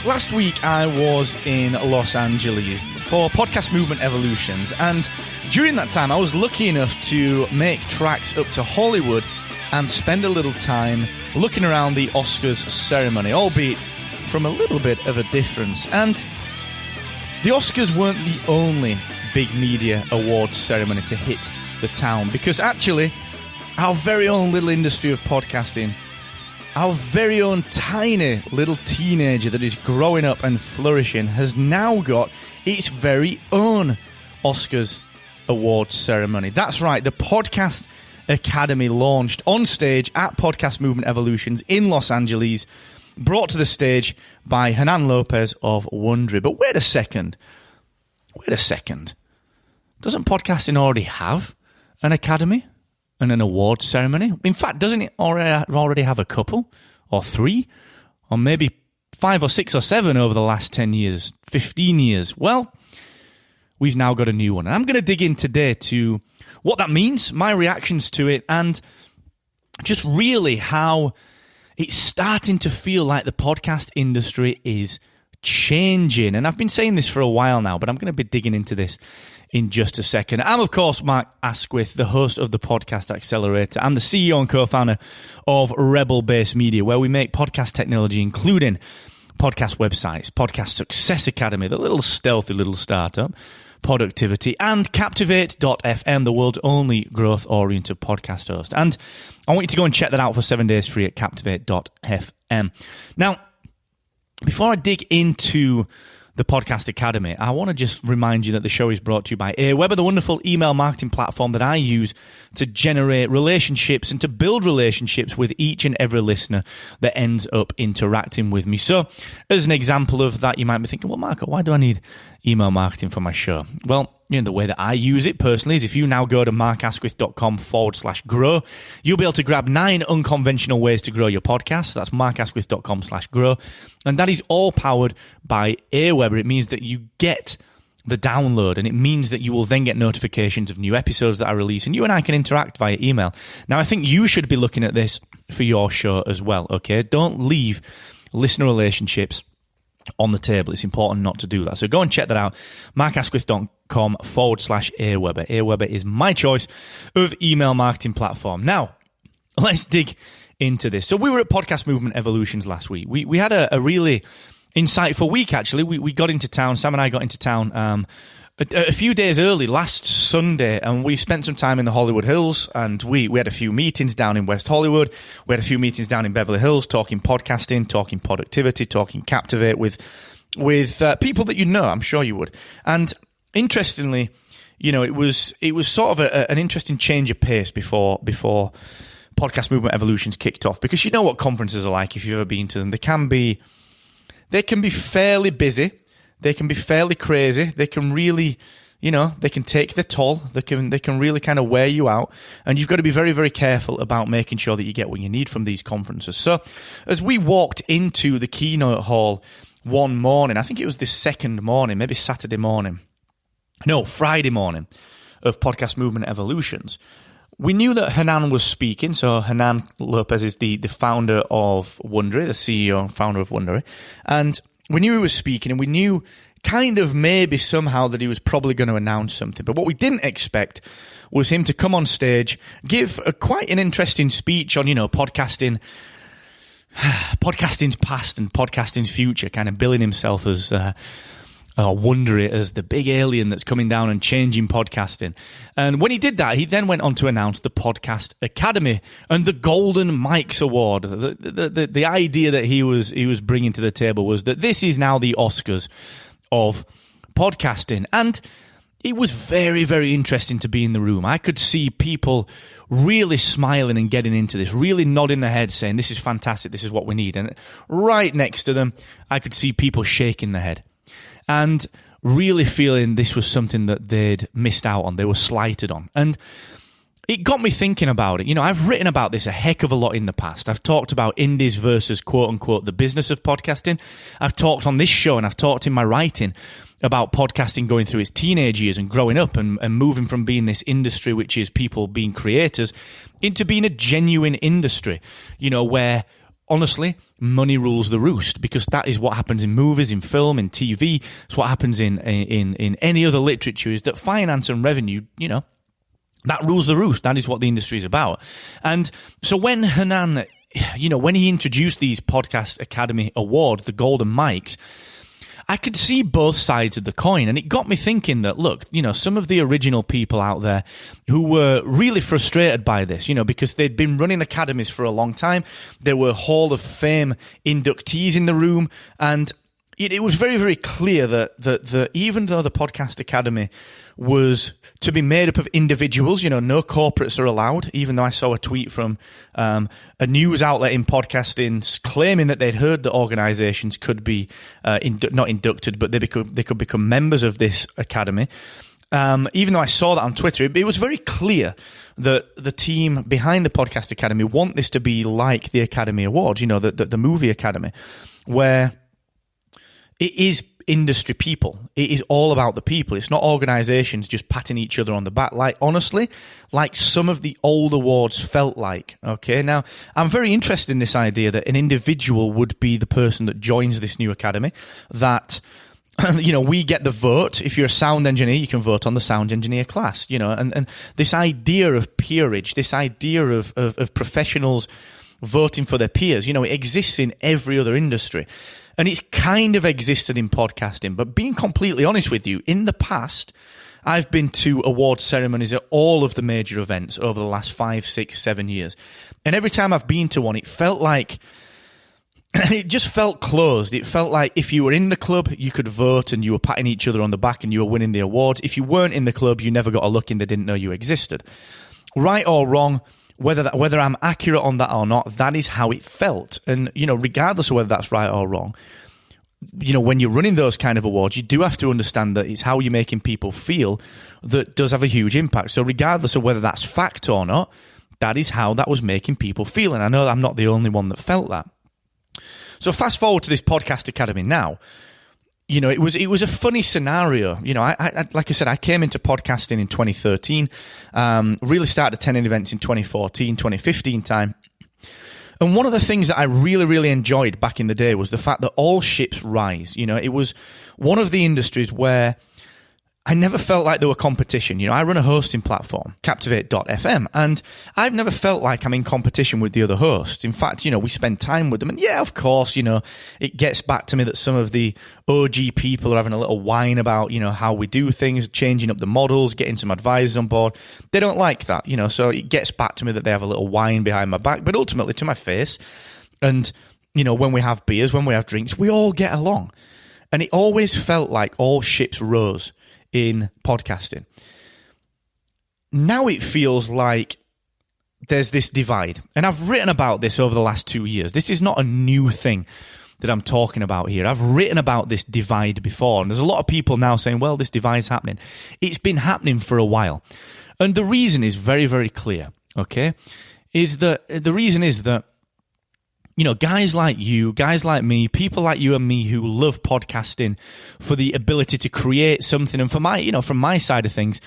Last week I was in Los Angeles for Podcast Movement Evolutions, and during that time I was lucky enough to make tracks up to Hollywood and spend a little time looking around the Oscars ceremony, albeit from a little bit of a difference. And the Oscars weren't the only big media awards ceremony to hit the town, because actually our very own little industry of podcasting, our very own tiny little teenager that is growing up and flourishing, has now got its very own Oscars awards ceremony. That's right, the Podcast Academy launched on stage at Podcast Movement Evolutions in Los Angeles, brought to the stage by Hernan Lopez of Wondery. But wait a second. Doesn't podcasting already have an academy and an awards ceremony? In fact, doesn't it already have a couple, or three, or maybe 5 or 6 or 7 over the last 10 years, 15 years? Well, we've now got a new one. And I'm going to dig in today to what that means, my reactions to it, and just really how it's starting to feel like the podcast industry is changing. And I've been saying this for a while now, but I'm going to be digging into this in just a second. I'm, of course, Mark Asquith, the host of the Podcast Accelerator. I'm the CEO and co-founder of Rebel Base Media, where we make podcast technology, including podcast websites, Podcast Success Academy, the little stealthy little startup, Productivity, and Captivate.fm, the world's only growth-oriented podcast host. And I want you to go and check that out for 7 days free at Captivate.fm. Now, before I dig into the Podcast Academy, I want to just remind you that the show is brought to you by AWeber, the wonderful email marketing platform that I use to generate relationships and to build relationships with each and every listener that ends up interacting with me. So, as an example of that, you might be thinking, well, Marco, why do I need email marketing for my show? Well, the way that I use it personally is if you now go to markasquith.com/grow, you'll be able to grab 9 unconventional ways to grow your podcast. That's markasquith.com/grow. And that is all powered by AWeber. It means that you get the download, and it means that you will then get notifications of new episodes that I release, and you and I can interact via email. Now, I think you should be looking at this for your show as well, okay? Don't leave listener relationships on the table. It's important not to do that. So go and check that out. markasquith.com/AWeber. AWeber is my choice of email marketing platform. Now, let's dig into this. So we were at Podcast Movement Evolutions last week. We had a really insightful week, actually. We got into town. Sam and I got into town a few days early, last Sunday, and we spent some time in the Hollywood Hills, and we had a few meetings down in West Hollywood. We had a few meetings down in Beverly Hills, talking podcasting, talking productivity, talking Captivate with people that you know. I'm sure you would. And interestingly, it was sort of an interesting change of pace before Podcast Movement Evolutions kicked off, because you know what conferences are like if you've ever been to them. They can be fairly busy. They can be fairly crazy. They can really, they can take the toll. They can really kind of wear you out. And you've got to be very, very careful about making sure that you get what you need from these conferences. So as we walked into the keynote hall one morning, I think it was the second morning, maybe Friday morning of Podcast Movement Evolutions, we knew that Hernan was speaking. So Hernan Lopez is the founder of Wondery, the CEO and founder of Wondery. And we knew he was speaking, and we knew kind of maybe somehow that he was probably going to announce something. But what we didn't expect was him to come on stage, give quite an interesting speech on, podcasting's past and podcasting's future, kind of billing himself as Wondery as the big alien that's coming down and changing podcasting. And when he did that, he then went on to announce the Podcast Academy and the Golden Mics Award. The idea that he was bringing to the table was that this is now the Oscars of podcasting. And it was very, very interesting to be in the room. I could see people really smiling and getting into this, really nodding their head, saying, this is fantastic, this is what we need. And right next to them, I could see people shaking their head and really feeling this was something that they'd missed out on, they were slighted on. And it got me thinking about it. I've written about this a heck of a lot in the past. I've talked about indies versus quote-unquote the business of podcasting. I've talked on this show, and I've talked in my writing about podcasting going through its teenage years and growing up and moving from being this industry, which is people being creators, into being a genuine industry, where honestly, money rules the roost, because that is what happens in movies, in film, in TV. It's what happens in any other literature, is that finance and revenue, that rules the roost. That is what the industry is about. And so when Hernan, when he introduced these Podcast Academy Awards, the Golden Mics, I could see both sides of the coin, and it got me thinking that, look, some of the original people out there who were really frustrated by this, because they'd been running academies for a long time. There were Hall of Fame inductees in the room, and it was very, very clear that even though the Podcast Academy was to be made up of individuals, no corporates are allowed, even though I saw a tweet from a news outlet in podcasting claiming that they'd heard that organizations could be not inducted, but they could become members of this academy. Even though I saw that on Twitter, it was very clear that the team behind the Podcast Academy want this to be like the Academy Awards, the movie Academy, where it is industry people. It is all about the people. It's not organizations just patting each other on the back. Honestly, like some of the old awards felt like. Okay, now I'm very interested in this idea that an individual would be the person that joins this new academy, that we get the vote. If you're a sound engineer, you can vote on the sound engineer class, and this idea of peerage, this idea of professionals voting for their peers, it exists in every other industry. And it's kind of existed in podcasting. But being completely honest with you, in the past, I've been to award ceremonies at all of the major events over the last 5, 6, 7 years. And every time I've been to one, it felt like, it just felt closed. It felt like if you were in the club, you could vote and you were patting each other on the back and you were winning the awards. If you weren't in the club, you never got a look in. They didn't know you existed. Right or wrong, whether I'm accurate on that or not, that is how it felt. And, regardless of whether that's right or wrong, when you're running those kind of awards, you do have to understand that it's how you're making people feel that does have a huge impact. So regardless of whether that's fact or not, that is how that was making people feel. And I know I'm not the only one that felt that. So fast forward to this Podcast Academy now. It was a funny scenario. I like I said, I came into podcasting in 2013, really started attending events in 2014, 2015 time. And one of the things that I really, really enjoyed back in the day was the fact that all ships rise. It was one of the industries where I never felt like there were competition. I run a hosting platform, Captivate.fm, and I've never felt like I'm in competition with the other hosts. In fact, we spend time with them. And yeah, of course, it gets back to me that some of the OG people are having a little whine about, how we do things, changing up the models, getting some advisors on board. They don't like that, so it gets back to me that they have a little whine behind my back, but ultimately to my face. And, when we have beers, when we have drinks, we all get along. And it always felt like all ships rose in podcasting. Now it feels like there's this divide. And I've written about this over the last 2 years. This is not a new thing that I'm talking about here. I've written about this divide before. And there's a lot of people now saying, well, this divide's happening. It's been happening for a while. And the reason is very, very clear, okay? The reason is that guys like you, guys like me, people like you and me who love podcasting for the ability to create something, and for my, from my side of things,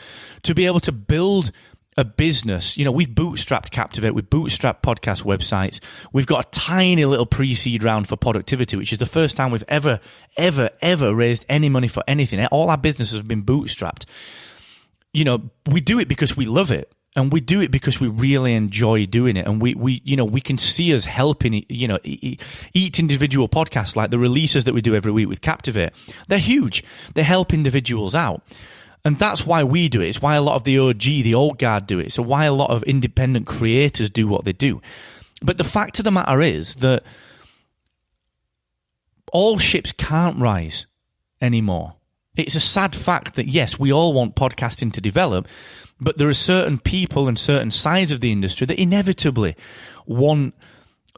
to be able to build a business. We've bootstrapped Captivate, we've bootstrapped podcast websites. We've got a tiny little pre-seed round for productivity, which is the first time we've ever raised any money for anything. All our businesses have been bootstrapped. We do it because we love it. And we do it because we really enjoy doing it. And we can see us helping, each individual podcast, like the releases that we do every week with Captivate. They're huge. They help individuals out. And that's why we do it. It's why a lot of the OG, the old guard do it. So why a lot of independent creators do what they do. But the fact of the matter is that all ships can't rise anymore. It's a sad fact that, yes, we all want podcasting to develop, but there are certain people and certain sides of the industry that inevitably want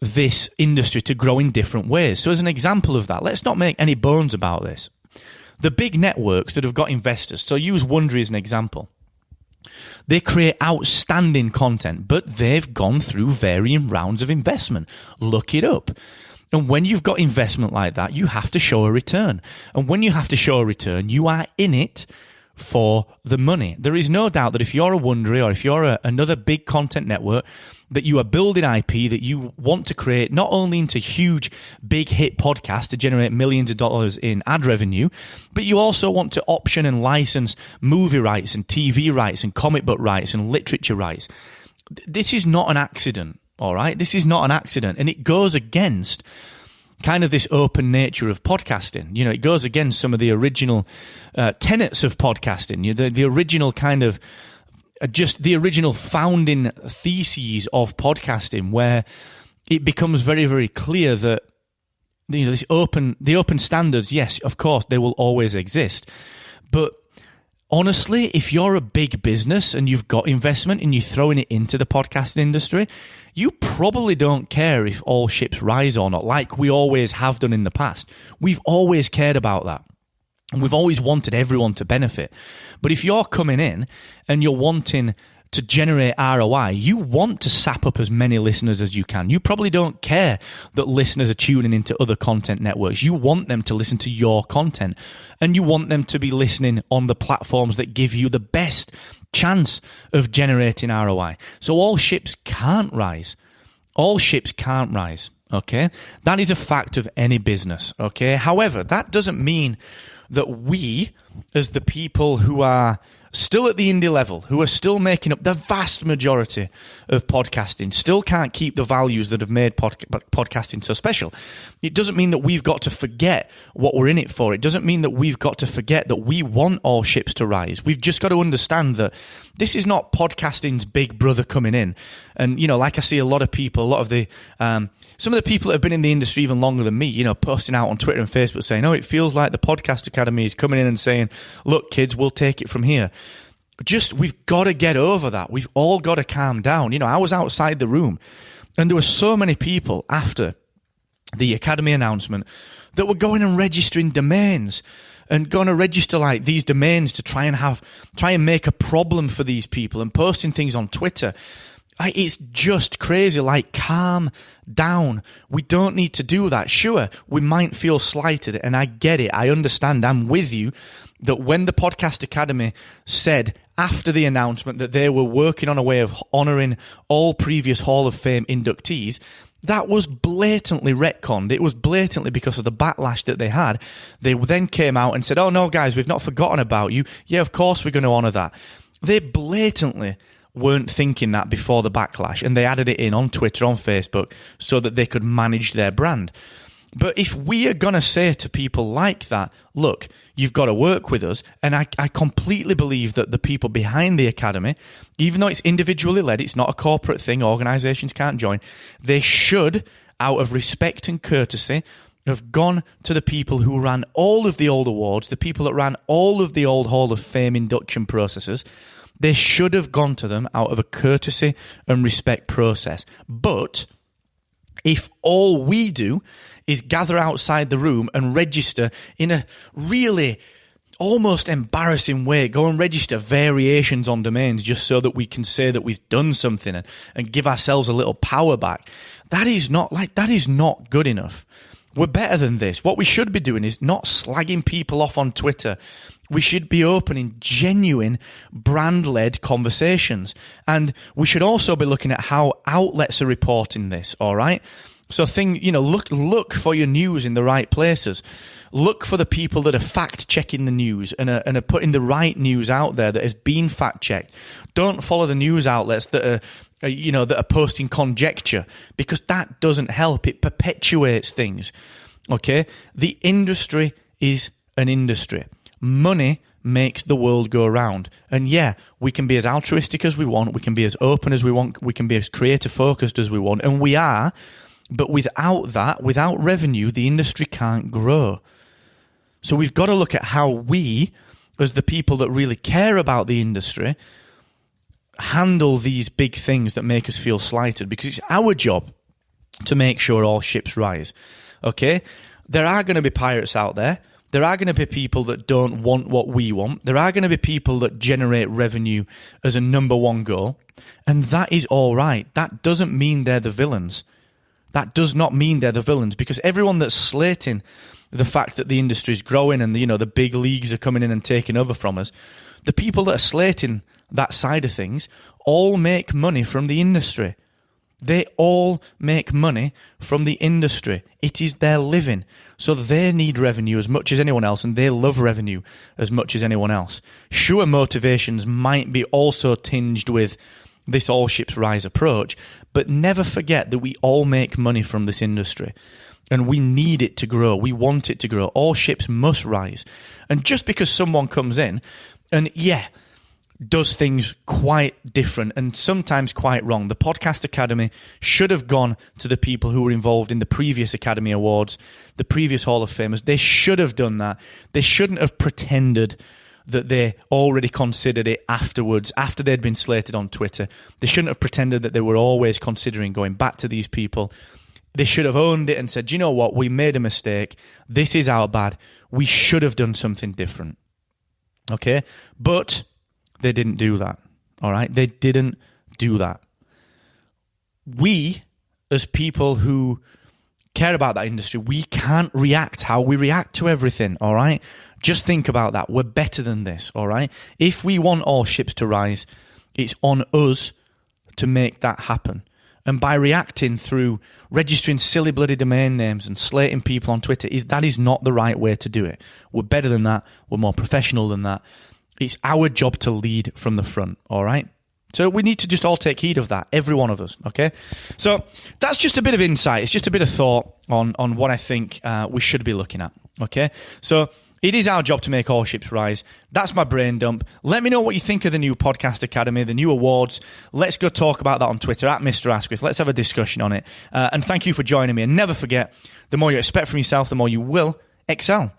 this industry to grow in different ways. So as an example of that, let's not make any bones about this. The big networks that have got investors, so use Wondery as an example, they create outstanding content, but they've gone through varying rounds of investment. Look it up. And when you've got investment like that, you have to show a return. And when you have to show a return, you are in it for the money. There is no doubt that if you're a Wondery or if you're another big content network, that you are building IP that you want to create not only into huge, big hit podcasts to generate millions of dollars in ad revenue, but you also want to option and license movie rights and TV rights and comic book rights and literature rights. This is not an accident, all right? This is not an accident, and it goes against kind of this open nature of podcasting. You know, it goes against some of the original tenets of podcasting, the original kind of just the original founding theses of podcasting, where it becomes very, very clear that the open standards, yes, of course, they will always exist, but honestly, if you're a big business and you've got investment and you're throwing it into the podcasting industry, you probably don't care if all ships rise or not, like we always have done in the past. We've always cared about that. And we've always wanted everyone to benefit. But if you're coming in and you're wanting to generate ROI, you want to sap up as many listeners as you can. You probably don't care that listeners are tuning into other content networks. You want them to listen to your content, and you want them to be listening on the platforms that give you the best chance of generating ROI. So all ships can't rise. All ships can't rise, okay? That is a fact of any business, okay? However, that doesn't mean that we, as the people who are still at the indie level, who are still making up the vast majority of podcasting, still can't keep the values that have made podcasting so special. It doesn't mean that we've got to forget what we're in it for. It doesn't mean that we've got to forget that we want all ships to rise. We've just got to understand that this is not podcasting's big brother coming in. And, you know, like I see a lot of people, a lot of the some of the people that have been in the industry even longer than me, you know, posting out on Twitter and Facebook saying, oh, it feels like the Podcast Academy is coming in and saying, look, kids, we'll take it from here. We've got to get over that. We've all got to calm down. You know, I was outside the room and there were so many people after the Academy announcement that were going and registering domains and going to register like these domains to try and make a problem for these people and posting things on Twitter. It's just crazy. Like, calm down. We don't need to do that. Sure, we might feel slighted, and I get it. I understand. I'm with you that when the Podcast Academy said after the announcement that they were working on a way of honouring all previous Hall of Fame inductees, that was blatantly retconned. It was blatantly because of the backlash that they had. They then came out and said, oh, no, guys, we've not forgotten about you. Yeah, of course we're going to honour that. They blatantly weren't thinking that before the backlash, and they added it in on Twitter, on Facebook, so that they could manage their brand. But if we are going to say to people like that, look, you've got to work with us, and I completely believe that the people behind the Academy, even though it's individually led, it's not a corporate thing, organisations can't join, they should, out of respect and courtesy, have gone to the people who ran all of the old awards, the people that ran all of the old Hall of Fame induction processes. They should have gone to them out of a courtesy and respect process. But if all we do is gather outside the room and register in a really almost embarrassing way, go and register variations on domains just so that we can say that we've done something and give ourselves a little power back, that is not good enough. We're better than this. What we should be doing is not slagging people off on Twitter. We should be opening genuine brand-led conversations. And we should also be looking at how outlets are reporting this, all right? So look for your news in the right places. Look for the people that are fact-checking the news and are putting the right news out there that has been fact-checked. Don't follow the news outlets that are posting conjecture, because that doesn't help. It perpetuates things, okay? The industry is an industry. Money makes the world go round. And yeah, we can be as altruistic as we want, we can be as open as we want, we can be as creator-focused as we want, and we are, but without that, without revenue, the industry can't grow. So we've got to look at how we, as the people that really care about the industry, handle these big things that make us feel slighted, because it's our job to make sure all ships rise. Okay? There are going to be pirates out there. There are going to be people that don't want what we want. There are going to be people that generate revenue as a number one goal. And that is all right. That doesn't mean they're the villains. That does not mean they're the villains, because everyone that's slating the fact that the industry is growing and the big leagues are coming in and taking over from us, the people that are slating that side of things all make money from the industry. They all make money from the industry. It is their living. So they need revenue as much as anyone else, and they love revenue as much as anyone else. Sure, motivations might be also tinged with this all ships rise approach, but never forget that we all make money from this industry. And we need it to grow. We want it to grow. All ships must rise. And just because someone comes in and, does things quite different and sometimes quite wrong. The Podcast Academy should have gone to the people who were involved in the previous Academy Awards, the previous Hall of Famers. They should have done that. They shouldn't have pretended that they already considered it afterwards, after they'd been slated on Twitter. They shouldn't have pretended that they were always considering going back to these people. They should have owned it and said, you know what, we made a mistake. This is our bad. We should have done something different. Okay? But they didn't do that. All right? They didn't do that. We, as people who care about that industry, we can't react how we react to everything. All right? Just think about that. We're better than this. All right? If we want all ships to rise, it's on us to make that happen. And by reacting through registering silly bloody domain names and slating people on Twitter, that is not the right way to do it. We're better than that. We're more professional than that. It's our job to lead from the front, all right? So we need to just all take heed of that, every one of us, okay? So that's just a bit of insight. It's just a bit of thought on what I think we should be looking at, okay? So it is our job to make all ships rise. That's my brain dump. Let me know what you think of the new Podcast Academy, the new awards. Let's go talk about that on Twitter, at Mr. Asquith. Let's have a discussion on it. And thank you for joining me. And never forget, the more you expect from yourself, the more you will excel.